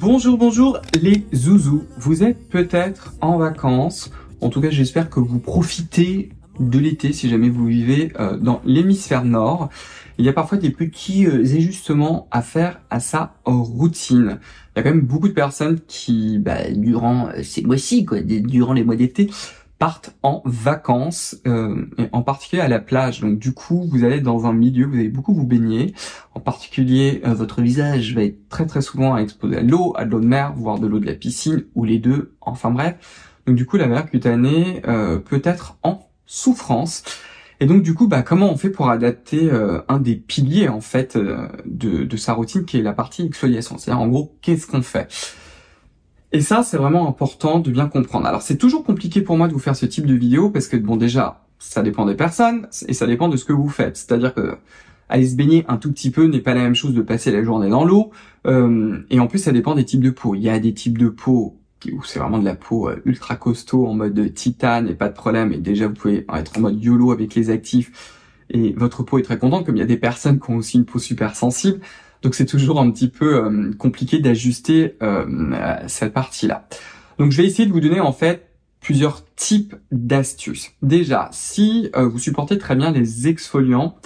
Bonjour, bonjour les zouzous, vous êtes peut-être en vacances, en tout cas j'espère que vous profitez de l'été si jamais vous vivez dans l'hémisphère nord. Il y a parfois des petits ajustements à faire à sa routine. Il y a quand même beaucoup de personnes qui, durant ces mois-ci, durant les mois d'été, partent en vacances, et en particulier à la plage. Donc du coup, vous allez dans un milieu, vous allez beaucoup vous baigner. En particulier, votre visage va être très très souvent exposé à l'eau, de mer, voire de l'eau de la piscine, ou les deux, enfin bref. Donc du coup, la barrière cutanée peut être en souffrance. Et donc du coup, comment on fait pour adapter un des piliers en fait de sa routine, qui est la partie exfoliation. C'est-à-dire en gros, qu'est-ce qu'on fait? Et ça, c'est vraiment important de bien comprendre. Alors, c'est toujours compliqué pour moi de vous faire ce type de vidéo parce que, bon, déjà, ça dépend des personnes et ça dépend de ce que vous faites. C'est-à-dire que aller se baigner un tout petit peu n'est pas la même chose de passer la journée dans l'eau. Et en plus, ça dépend des types de peau. Il y a des types de peau où c'est vraiment de la peau ultra costaud en mode titane et pas de problème. Et déjà, vous pouvez être en mode YOLO avec les actifs et votre peau est très contente. Comme il y a des personnes qui ont aussi une peau super sensible. Donc c'est toujours un petit peu compliqué d'ajuster cette partie-là. Donc je vais essayer de vous donner en fait plusieurs types d'astuces. Déjà, si vous supportez très bien les exfoliants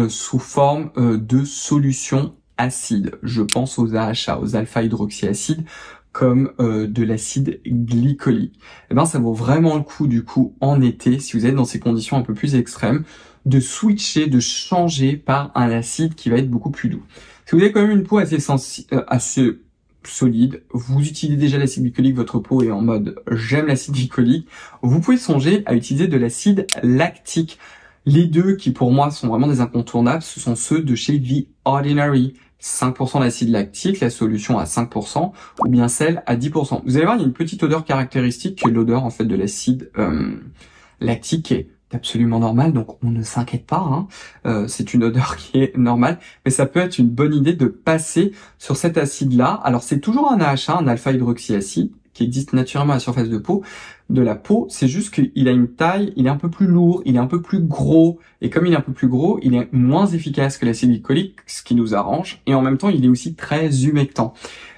sous forme de solutions acides, je pense aux AHA, aux alpha-hydroxyacides, comme de l'acide glycolique. Eh ça vaut vraiment le coup du coup en été, si vous êtes dans ces conditions un peu plus extrêmes, de switcher, de changer par un acide qui va être beaucoup plus doux. Si vous avez quand même une peau assez solide, vous utilisez déjà l'acide glycolique, votre peau est en mode j'aime l'acide glycolique, vous pouvez songer à utiliser de l'acide lactique. Les deux qui pour moi sont vraiment des incontournables, ce sont ceux de chez The Ordinary. 5% d'acide lactique, la solution à 5%, ou bien celle à 10%. Vous allez voir, il y a une petite odeur caractéristique qui est l'odeur en fait de l'acide lactique qui est absolument normale, donc on ne s'inquiète pas, c'est une odeur qui est normale, mais ça peut être une bonne idée de passer sur cet acide-là. Alors c'est toujours un AHA, un alpha-hydroxyacide, qui existe naturellement à la surface de la peau, c'est juste qu'il a une taille, il est un peu plus lourd, il est un peu plus gros, et comme il est un peu plus gros, il est moins efficace que l'acide glycolique, ce qui nous arrange, et en même temps il est aussi très humectant.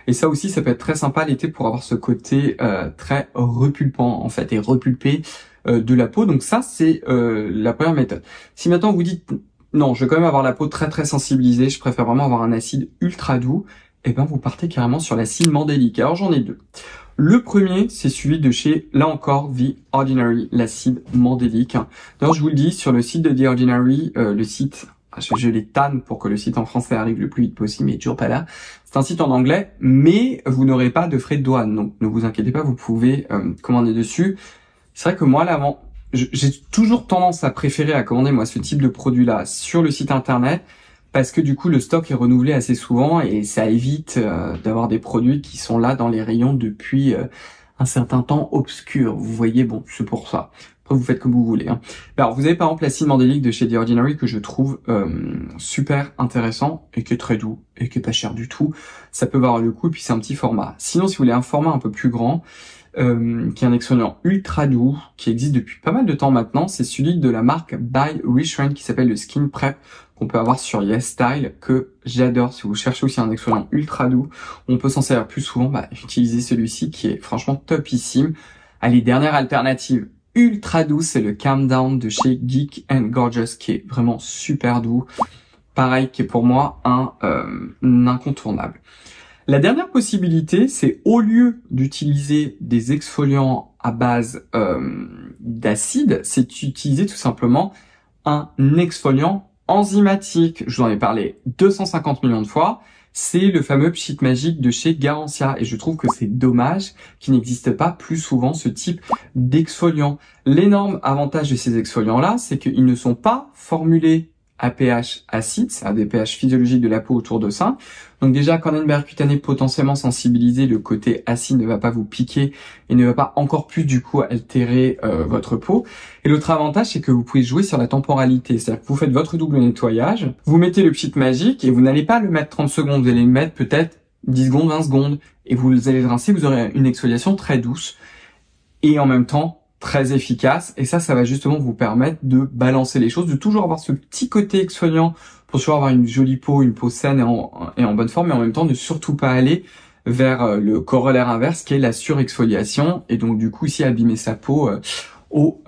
Et ça aussi, ça peut être très sympa l'été pour avoir ce côté très repulpant en fait, et repulpé de la peau. Donc ça, c'est la première méthode. Si maintenant vous dites non, je veux quand même avoir la peau très très sensibilisée, je préfère vraiment avoir un acide ultra doux, et vous partez carrément sur l'acide mandélique. Alors j'en ai deux. Le premier, c'est celui de chez, là encore, The Ordinary, l'acide mandélique. D'ailleurs, je vous le dis, sur le site de The Ordinary, le site, je les tanne pour que le site en français arrive le plus vite possible, mais il est toujours pas là. C'est un site en anglais, mais vous n'aurez pas de frais de douane, donc ne vous inquiétez pas, vous pouvez commander dessus. C'est vrai que moi, j'ai toujours tendance à préférer à commander moi ce type de produit-là sur le site internet, parce que du coup le stock est renouvelé assez souvent et ça évite d'avoir des produits qui sont là dans les rayons depuis un certain temps obscur. Vous voyez, bon, c'est pour ça. Après vous faites comme vous voulez. Alors vous avez par exemple l'acide mandélique de chez The Ordinary que je trouve super intéressant et qui est très doux et qui est pas cher du tout. Ça peut valoir le coup et puis c'est un petit format. Sinon si vous voulez un format un peu plus grand, qui est un exfoliant ultra doux, qui existe depuis pas mal de temps maintenant, c'est celui de la marque By Restraint qui s'appelle le Skin Prep, qu'on peut avoir sur YesStyle, que j'adore. Si vous cherchez aussi un exfoliant ultra doux, on peut s'en servir plus souvent, utilisez celui-ci qui est franchement topissime. Allez, dernière alternative ultra douce, c'est le Calm Down de chez Geek and Gorgeous, qui est vraiment super doux. Pareil, qui est pour moi un incontournable. La dernière possibilité, c'est au lieu d'utiliser des exfoliants à base d'acide, c'est d'utiliser tout simplement un exfoliant enzymatique. Je vous en ai parlé 250 millions de fois. C'est le fameux Pchit Magique de chez Garancia. Et je trouve que c'est dommage qu'il n'existe pas plus souvent ce type d'exfoliant. L'énorme avantage de ces exfoliants-là, c'est qu'ils ne sont pas formulés à pH acide, c'est un des pH physiologiques de la peau autour de ça. Donc déjà, quand on a une barrière cutanée potentiellement sensibilisée, le côté acide ne va pas vous piquer et ne va pas encore plus du coup altérer votre peau. Et l'autre avantage, c'est que vous pouvez jouer sur la temporalité. C'est-à-dire que vous faites votre double nettoyage, vous mettez le Pchit Magique et vous n'allez pas le mettre 30 secondes, vous allez le mettre peut-être 10 secondes, 20 secondes. Et vous allez le rincer, vous aurez une exfoliation très douce et en même temps très efficace, et ça va justement vous permettre de balancer les choses, de toujours avoir ce petit côté exfoliant pour toujours avoir une jolie peau, une peau saine et en bonne forme, mais en même temps ne surtout pas aller vers le corollaire inverse qui est la surexfoliation et donc du coup ici abîmer sa peau au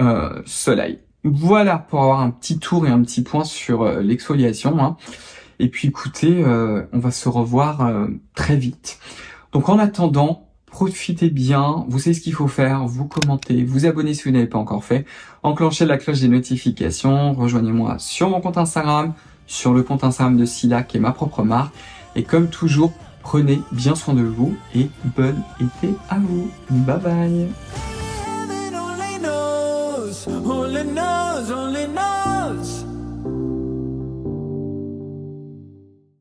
soleil. Voilà pour avoir un petit tour et un petit point sur l'exfoliation, hein. Et puis écoutez, on va se revoir très vite. Donc en attendant, profitez bien, vous savez ce qu'il faut faire, vous commentez, vous abonnez si vous n'avez pas encore fait, enclenchez la cloche des notifications, rejoignez-moi sur mon compte Instagram, sur le compte Instagram de Scylla qui est ma propre marque. Et comme toujours, prenez bien soin de vous et bon été à vous. Bye bye.